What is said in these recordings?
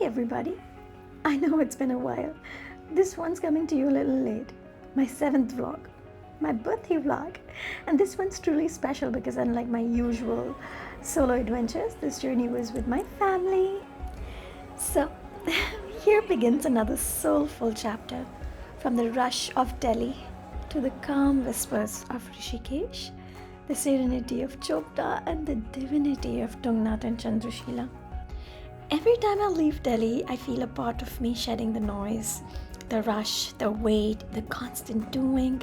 everybody. I know it's been a while. This one's coming to you a little late. My 7th vlog, my birthday vlog. And this one's truly special because unlike my usual solo adventures, this journey was with my family. So here begins another soulful chapter, from the rush of Delhi to the calm whispers of Rishikesh, the serenity of Chopta and the divinity of Tungnath and Chandrashila. Every time I leave Delhi, I feel a part of me shedding the noise, the rush, the weight, the constant doing.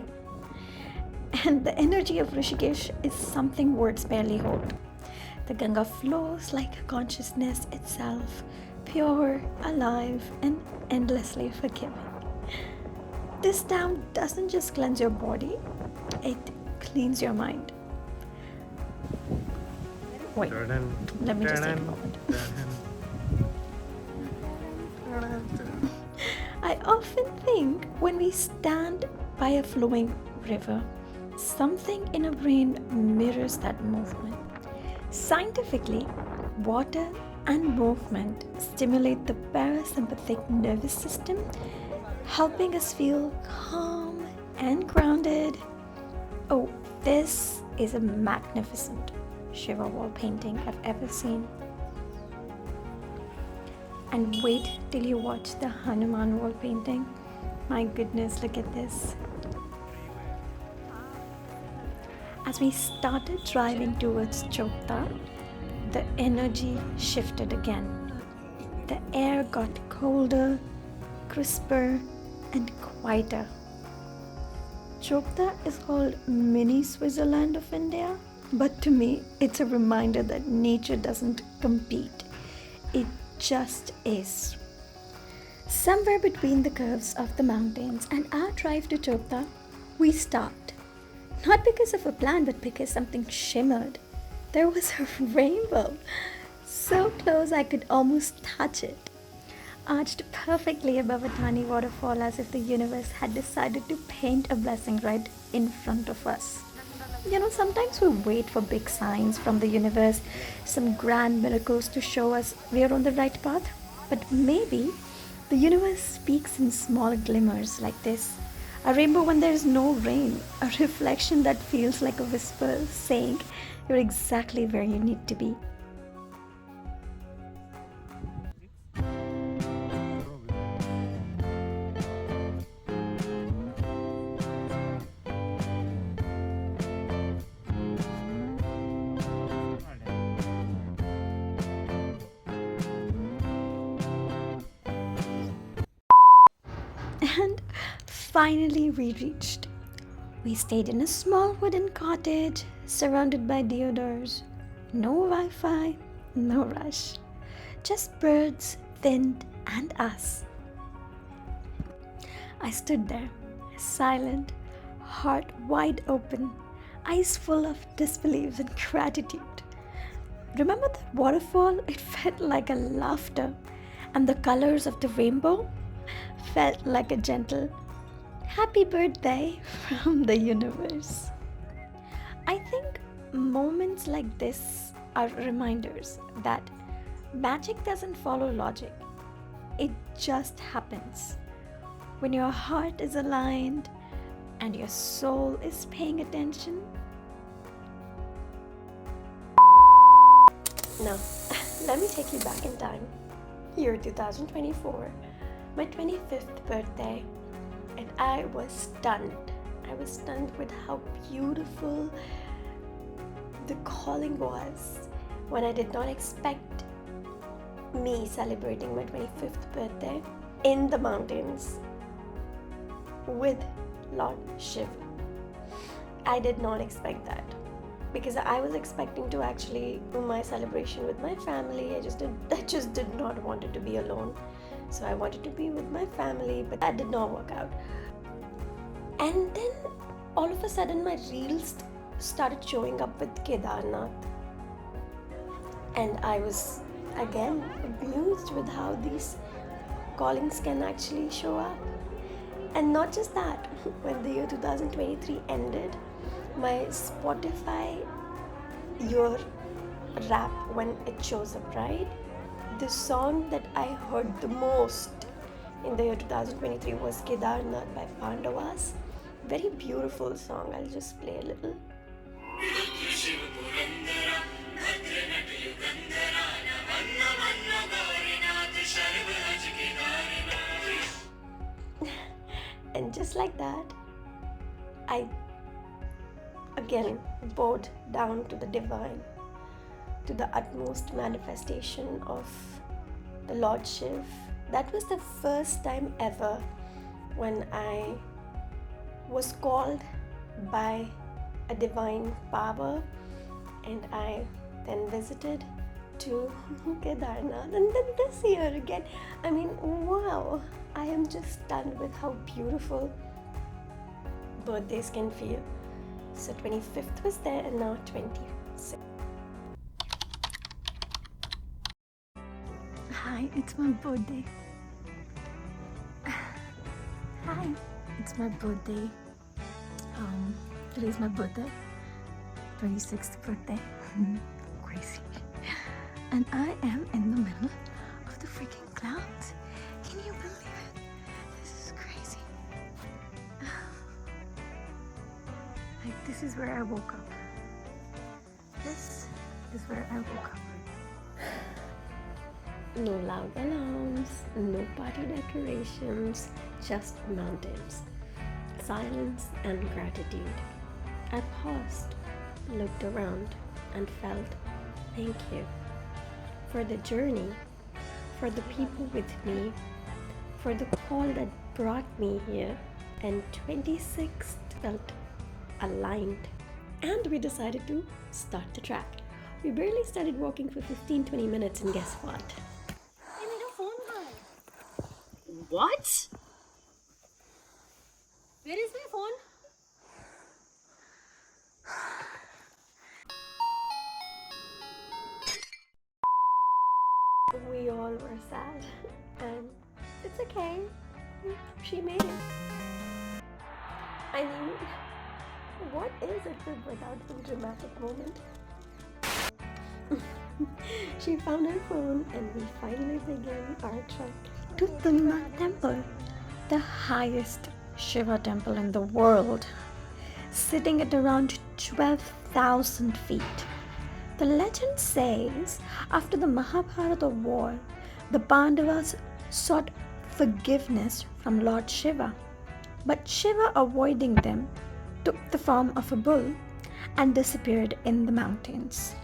And the energy of Rishikesh is something words barely hold. The Ganga flows like consciousness itself, pure, alive, and endlessly forgiving. This town doesn't just cleanse your body, it cleans your mind. Wait, let me just take a moment. I often think when we stand by a flowing river, something in our brain mirrors that movement. Scientifically, water and movement stimulate the parasympathetic nervous system, helping us feel calm and grounded. Oh, this is a magnificent Shiva wall painting I've ever seen. And wait till you watch the Hanuman wall painting. My goodness, look at this. As we started driving towards Chopta, the energy shifted again. The air got colder, crisper, and quieter. Chopta is called mini Switzerland of India, but to me, it's a reminder that nature doesn't compete. It just is. Somewhere between the curves of the mountains and our drive to Chopta, we stopped. Not because of a plan, but because something shimmered. There was a rainbow, so close I could almost touch it, arched perfectly above a tiny waterfall, as if the universe had decided to paint a blessing right in front of us. You know, sometimes we wait for big signs from the universe, some grand miracles to show us we are on the right path. But maybe the universe speaks in small glimmers like this. A rainbow when there is no rain, a reflection that feels like a whisper saying you're exactly where you need to be. And finally we reached. We stayed in a small wooden cottage surrounded by deodars. No Wi-Fi, no rush. Just birds, wind, and us. I stood there, silent, heart wide open, eyes full of disbelief and gratitude. Remember that waterfall? It felt like a laughter, and the colors of the rainbow felt like a gentle happy birthday from the universe. I think moments like this are reminders that magic doesn't follow logic. It just happens. When your heart is aligned and your soul is paying attention. Now, let me take you back in time. Year 2024. My 25th birthday, and I was stunned. I was stunned with how beautiful the calling was when I did not expect me celebrating my 25th birthday in the mountains with Lord Shiv. I did not expect that because I was expecting to actually do my celebration with my family. I just did not want it to be alone. So I wanted to be with my family, but that did not work out. And then all of a sudden my reels started showing up with Kedarnath. And I was again amused with how these callings can actually show up. And not just that, when the year 2023 ended, my Spotify year wrap, when it shows up, right? the song that I heard the most in the year 2023 was Kedarnath by Pandavas. Very beautiful song. I'll just play a little. And just like that, I again bowed down to the divine, to the utmost manifestation of the Lord Shiv. That was the first time ever when I was called by a divine power, and I then visited to Kedarnath, and then this year again. I mean, wow, I am just stunned with how beautiful birthdays can feel. So 25th was there, and now 26th. Hi, it's my birthday. Hi, it's my birthday. Today's my birthday. 26th birthday. Crazy. And I am in the middle of the freaking clouds. Can you believe it? This is crazy. Like, this is where I woke up. This is where I woke up. No loud alarms, no party decorations, just mountains, silence and gratitude. I paused, looked around, and felt thank you for the journey, for the people with me, for the call that brought me here. And 26th felt aligned, and we decided to start the track. We barely started walking for 15-20 minutes, and guess what? What? Where is my phone? We all were sad, and it's okay. She made it. I mean, what is a trip without a dramatic moment? She found her phone, and we finally began our trek to Tungnath temple, the highest Shiva temple in the world, sitting at around 12,000 feet. The legend says after the Mahabharata war, the Pandavas sought forgiveness from Lord Shiva, but Shiva, avoiding them, took the form of a bull and disappeared in the mountains.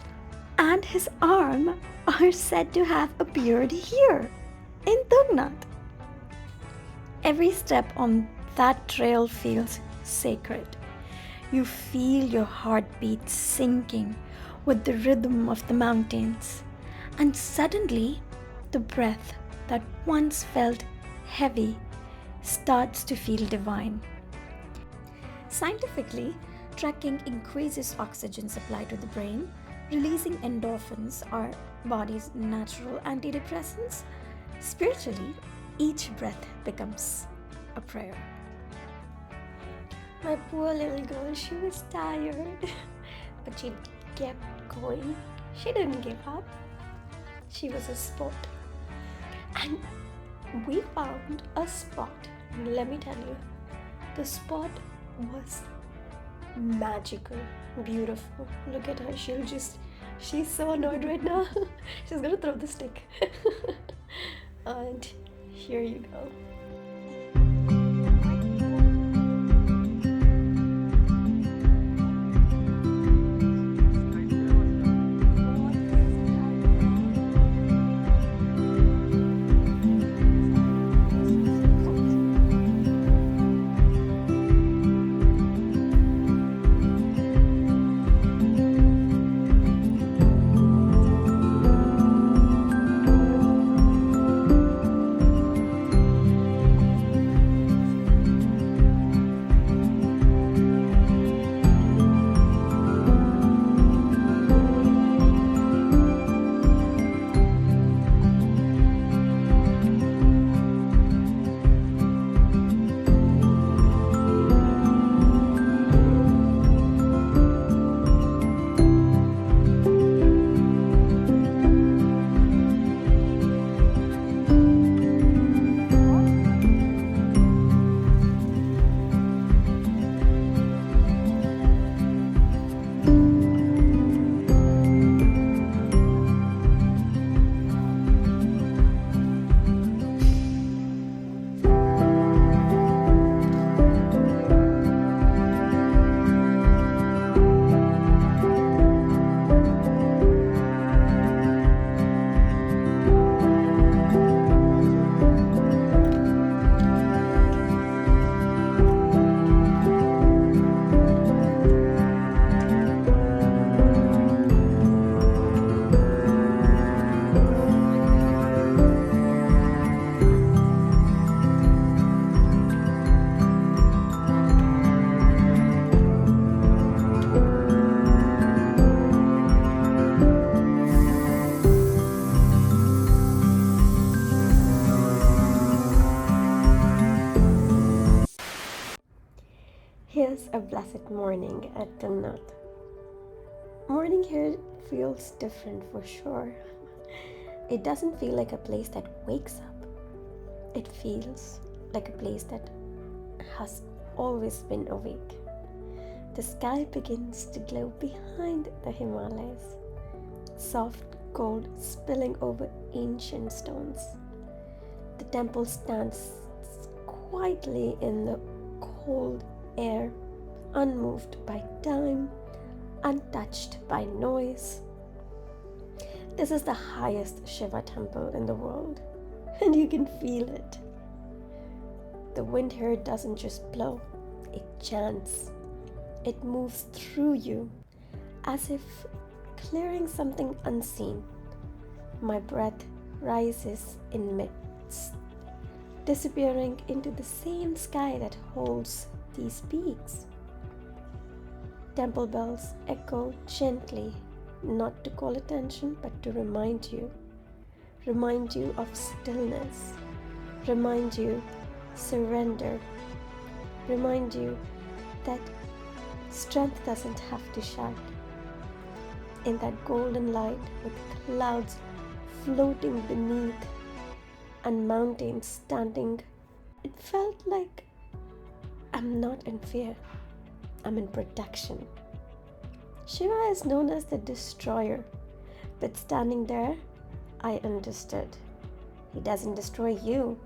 And his arms are said to have appeared here in Tungnath. Every step on that trail feels sacred. You feel your heartbeat sinking with the rhythm of the mountains, and suddenly the breath that once felt heavy starts to feel divine. Scientifically, trekking increases oxygen supply to the brain, releasing endorphins, our body's natural antidepressants. Spiritually, each breath becomes a prayer. My poor little girl, she was tired, but she kept going. She didn't give up. She was a sport. And we found a spot. And let me tell you, the spot was magical, beautiful. Look at her. She's so annoyed right now. She's gonna throw the stick. And here you go. blessed morning at Tungnath. Morning here feels different for sure. It doesn't feel like a place that wakes up. It feels like a place that has always been awake. The sky begins to glow behind the Himalayas, soft gold spilling over ancient stones. The temple stands quietly in the cold air, unmoved by time, untouched by noise. This is the highest Shiva temple in the world, and you can feel it. The wind here doesn't just blow, it chants. It moves through you as if clearing something unseen. My breath rises in midst, disappearing into the same sky that holds these peaks. Temple bells echo gently, not to call attention, but to remind you of stillness, remind you surrender, remind you that strength doesn't have to shout. In that golden light, with clouds floating beneath and mountains standing, it felt like I'm not in fear, I'm in protection. Shiva is known as the destroyer, but standing there, I understood. He doesn't destroy you.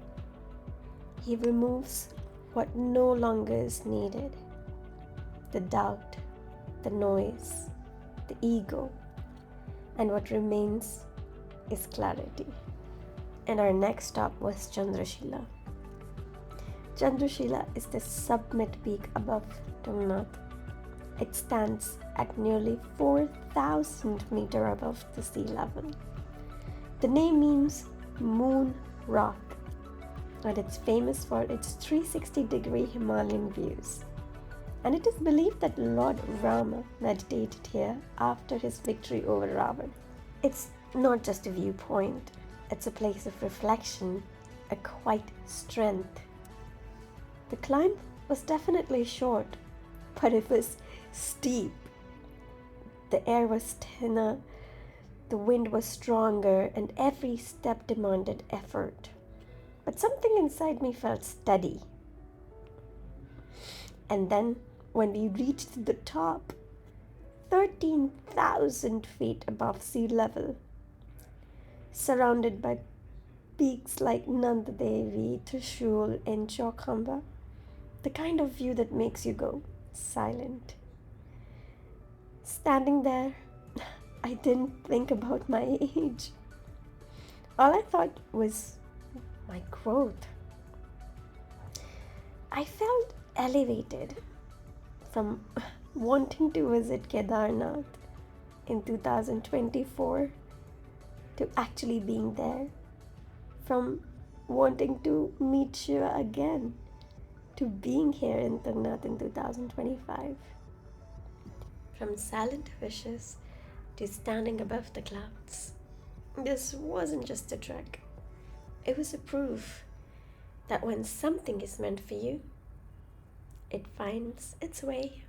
He removes what no longer is needed. The doubt, the noise, the ego, and what remains is clarity. And our next stop was Chandrashila. Chandrashila is the summit peak above Tungnath. It stands at nearly 4,000 meters above the sea level. The name means moon rock, and it's famous for its 360-degree Himalayan views. And it is believed that Lord Rama meditated here after his victory over Ravan. It's not just a viewpoint, it's a place of reflection, a quiet strength. The climb was definitely short, but it was steep. The air was thinner, the wind was stronger, and every step demanded effort. But something inside me felt steady. And then, when we reached the top, 13,000 feet above sea level, surrounded by peaks like Nanda Devi, Trishul, and Chokamba, the kind of view that makes you go silent. Standing there, I didn't think about my age. All I thought was my growth. I felt elevated from wanting to visit Kedarnath in 2024 to actually being there, from wanting to meet Shiva again to being here in Tungnath in 2025. From silent wishes to standing above the clouds. This wasn't just a trek. It was a proof that when something is meant for you, it finds its way.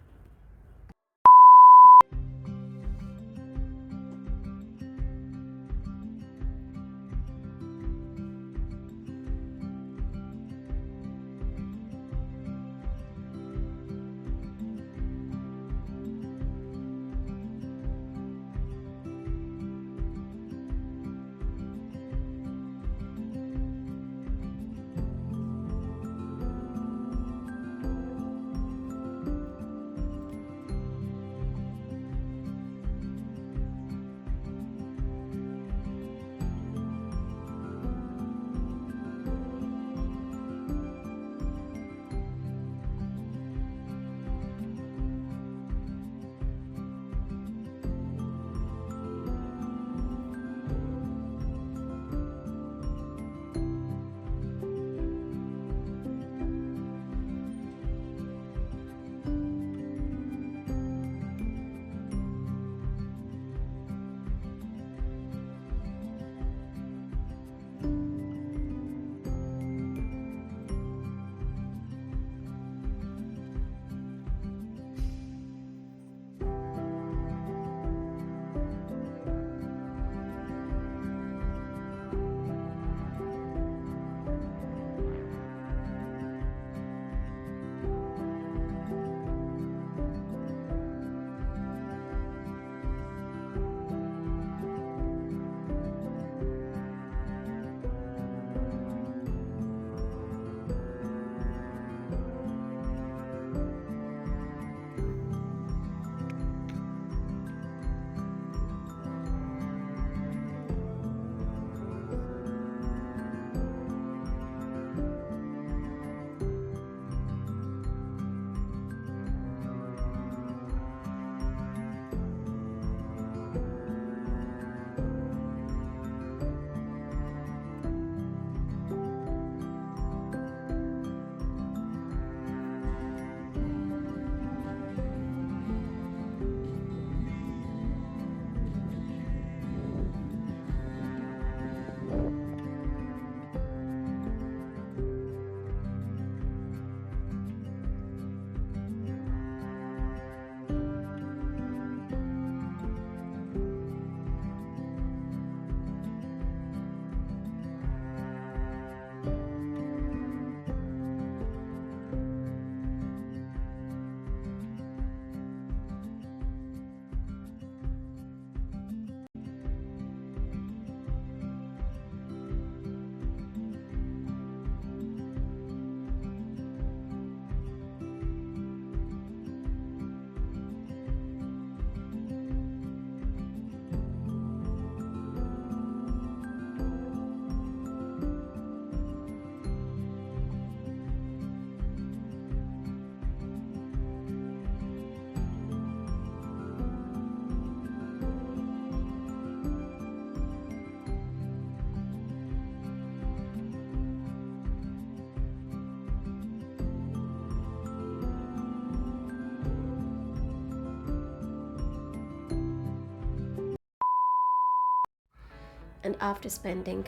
And after spending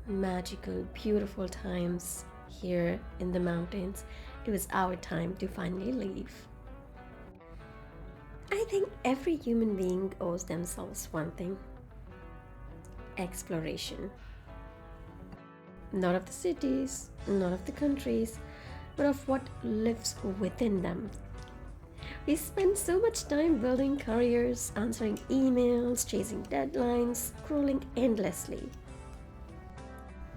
magical, beautiful times here in the mountains, it was our time to finally leave. I think every human being owes themselves one thing: exploration. Not of the cities, not of the countries, but of what lives within them. We spend so much time building careers, answering emails, chasing deadlines, scrolling endlessly.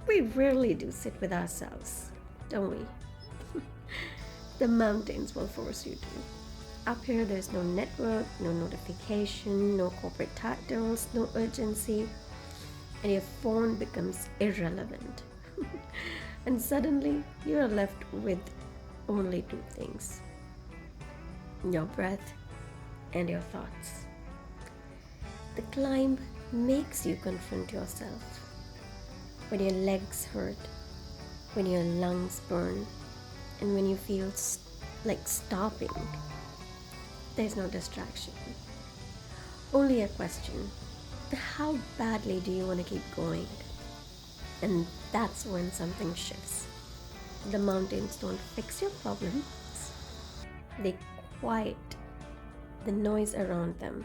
We rarely do sit with ourselves, don't we? The mountains will force you to. Up here, there's no network, no notification, no corporate titles, no urgency, and your phone becomes irrelevant. And suddenly, you are left with only two things: your breath and your thoughts. The climb makes you confront yourself. When your legs hurt, when your lungs burn, and when you feel like stopping, there's no distraction. Only a question: how badly do you want to keep going? And that's when something shifts. The mountains don't fix your problems, they quiet the noise around them.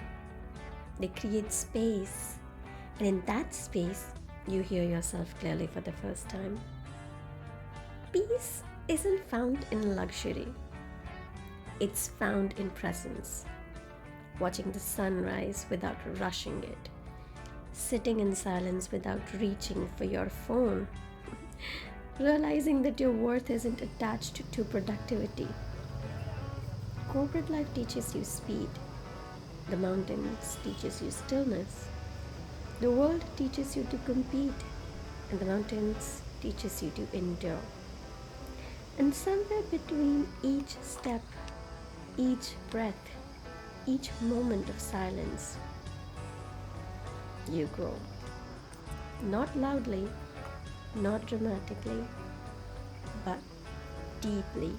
They create space, and in that space, you hear yourself clearly for the first time. Peace isn't found in luxury, it's found in presence. Watching the sun rise without rushing it, sitting in silence without reaching for your phone, realizing that your worth isn't attached to productivity. Corporate life teaches you speed, the mountains teaches you stillness. The world teaches you to compete, and the mountains teaches you to endure. And somewhere between each step, each breath, each moment of silence, you grow. Not loudly, not dramatically, but deeply.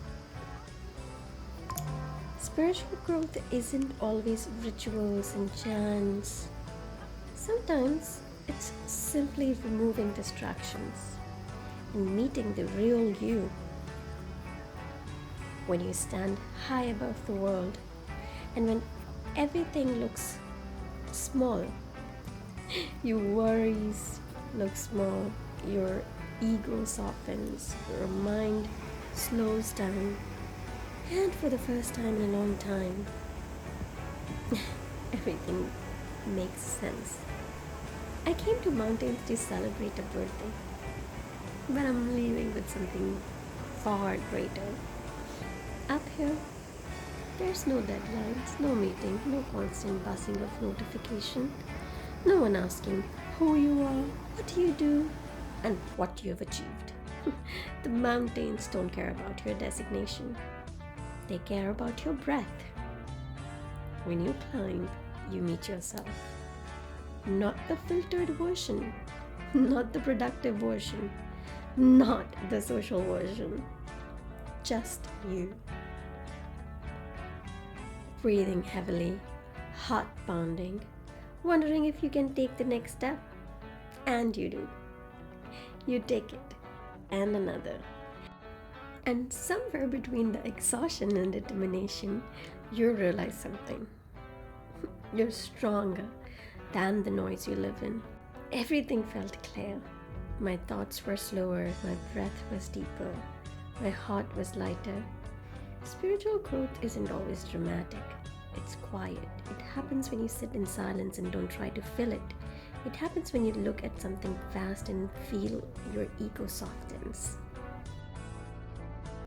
Spiritual growth isn't always rituals and chants. Sometimes it's simply removing distractions and meeting the real you. When you stand high above the world, and when everything looks small, your worries look small, your ego softens, your mind slows down, and for the first time in a long time, everything makes sense. I came to mountains to celebrate a birthday, but I'm leaving with something far greater. Up here, there's no deadlines, no meeting, no constant buzzing of notification, no one asking who you are, what you do, and what you have achieved. The mountains don't care about your designation. They care about your breath. When you climb, you meet yourself. Not the filtered version, not the productive version, not the social version. Just you. Breathing heavily, heart pounding, wondering if you can take the next step. And you do. You take it, and another. And somewhere between the exhaustion and determination, you realize something. You're stronger than the noise you live in. Everything felt clear. My thoughts were slower, my breath was deeper, my heart was lighter. Spiritual growth isn't always dramatic. It's quiet. It happens when you sit in silence and don't try to fill it. It happens when you look at something vast and feel your ego softens.